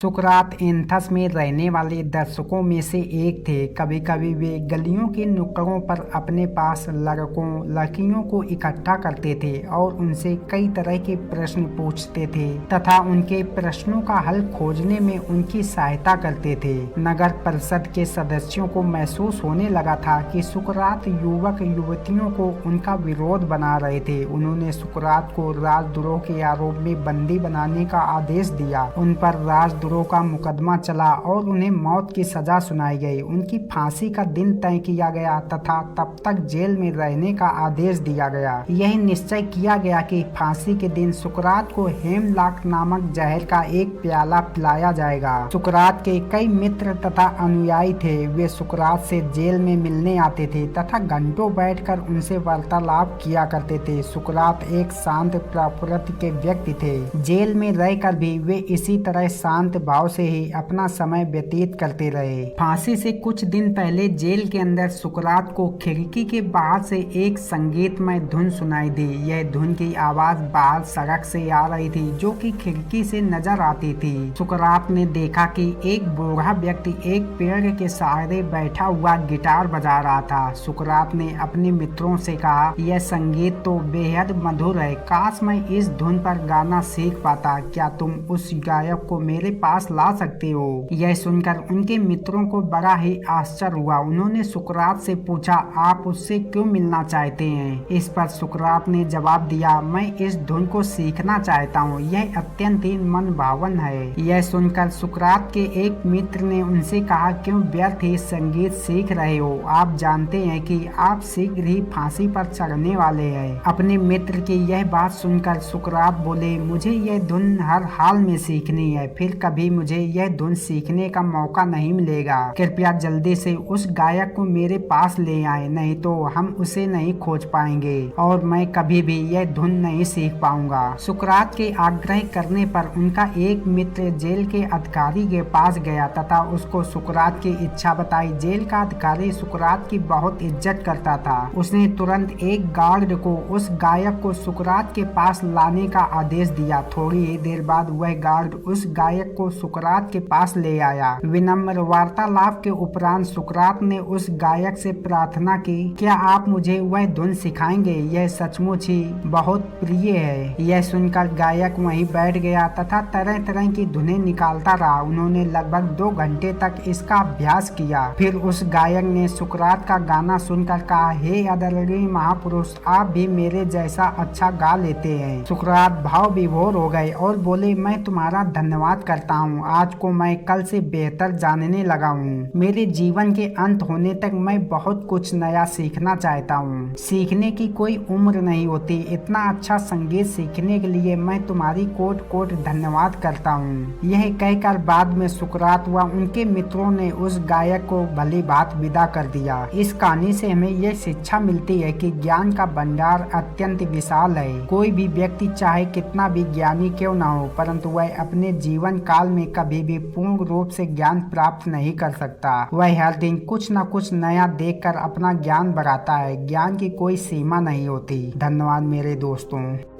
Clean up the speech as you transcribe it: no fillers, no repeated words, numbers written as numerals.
सुकरात Athens में रहने वाले दर्शकों में से एक थे। कभी कभी वे गलियों के नुक्कड़ों पर अपने पास लड़कों लड़कियों को इकट्ठा करते थे और उनसे कई तरह के प्रश्न पूछते थे तथा उनके प्रश्नों का हल खोजने में उनकी सहायता करते थे। नगर परिषद के सदस्यों को महसूस होने लगा था कि सुकरात युवक युवतियों को उनका विरोध बना रहे थे। उन्होंने सुकरात को राजद्रोह के आरोप में बंदी बनाने का आदेश दिया। उन पर राजद्रोह का मुकदमा चला और उन्हें मौत की सजा सुनाई गई। उनकी फांसी का दिन तय किया गया तथा तब तक जेल में रहने का आदेश दिया गया। यह निश्चय किया गया कि फांसी के दिन सुकरात को हेमलॉक नामक जहर का एक प्याला पिलाया जाएगा। सुकरात के कई मित्र तथा अनुयायी थे। वे सुकरात से जेल में मिलने आते थे तथा घंटों बैठकर उनसे वार्तालाप किया करते थे। सुकरात एक शांत प्रकृति के व्यक्ति थे। जेल में रहकर भी वे इसी तरह शांत भाव से ही अपना समय व्यतीत करते रहे। फांसी से कुछ दिन पहले जेल के अंदर सुकरात को खिड़की के बाहर से एक संगीतमय धुन सुनाई दी। यह धुन की आवाज बाहर सड़क से आ रही थी जो कि खिड़की से नजर आती थी। सुकरात ने देखा कि एक बूढ़ा व्यक्ति एक पेड़ के सहारे बैठा हुआ गिटार बजा रहा था। सुकरात ने अपने मित्रों से कहा, यह संगीत तो बेहद मधुर है। काश मैं इस धुन पर गाना सीख पाता। क्या तुम उस गायक को मेरे पास ला सकते हो? यह सुनकर उनके मित्रों को बड़ा ही आश्चर्य हुआ। उन्होंने सुकरात से पूछा, आप उससे क्यों मिलना चाहते हैं? इस पर सुकरात ने जवाब दिया, मैं इस धुन को सीखना चाहता हूँ। यह अत्यंत ही मन भावन है। यह सुनकर सुकरात के एक मित्र ने उनसे कहा, क्यों व्यर्थ ही संगीत सीख रहे हो? आप जानते हैं कि आप शीघ्र ही फांसी पर चढ़ने वाले हैं। अपने मित्र की यह बात सुनकर सुकरात बोले, मुझे यह धुन हर हाल में सीखनी है। फिर कभी मुझे यह धुन सीखने का मौका नहीं मिलेगा। कृपया जल्दी से उस गायक को मेरे पास ले आए, नहीं तो हम उसे नहीं खोज पाएंगे और मैं कभी भी यह धुन नहीं सीख पाऊंगा। सुकरात के आग्रह करने पर उनका एक मित्र जेल के अधिकारी के पास गया तथा उसको सुकरात की इच्छा बताई। जेल का अधिकारी सुकरात की बहुत इज्जत करता था। उसने तुरंत एक गार्ड को उस गायक को सुकरात के पास लाने का आदेश दिया। थोड़ी ही देर बाद वह गार्ड उस गायक को सुकरात के पास ले आया। विनम्र वार्तालाप के उपरांत सुकरात ने उस गायक से प्रार्थना की, क्या आप मुझे वह धुन सिखाएंगे? यह सचमुच ही बहुत प्रिय है। यह सुनकर गायक वहीं बैठ गया तथा तरह तरह की धुनें निकालता रहा। उन्होंने लगभग 2 घंटे तक इसका अभ्यास किया। फिर उस गायक ने सुकरात का गाना सुनकर कहा, हे आदरणीय महापुरुष, आप भी मेरे जैसा अच्छा गा लेते हैं। सुकरात भाव विभोर हो गए और बोले, मैं तुम्हारा धन्यवाद करता हूँ। आज को मैं कल से बेहतर जानने लगा हूँ। मेरे जीवन के अंत होने तक मैं बहुत कुछ नया सीखना चाहता हूँ। सीखने की कोई उम्र नहीं होती। इतना अच्छा संगीत सीखने के लिए मैं तुम्हारी कोट कोट धन्यवाद करता हूँ। यह कहकर बाद में सुकरात व उनके मित्रों ने उस गायक को भली बात विदा कर दिया। इस कहानी से हमें यह शिक्षा मिलती है कि ज्ञान का भंडार अत्यंत विशाल है। कोई भी व्यक्ति चाहे कितना भी ज्ञानी क्यों न हो, परंतु वह अपने जीवन काल में कभी भी पूर्ण रूप से ज्ञान प्राप्त नहीं कर सकता। वह हर दिन कुछ न कुछ नया देखकर अपना ज्ञान बढ़ाता है। ज्ञान की कोई सीमा नहीं होती। धन्यवाद मेरे दोस्तों।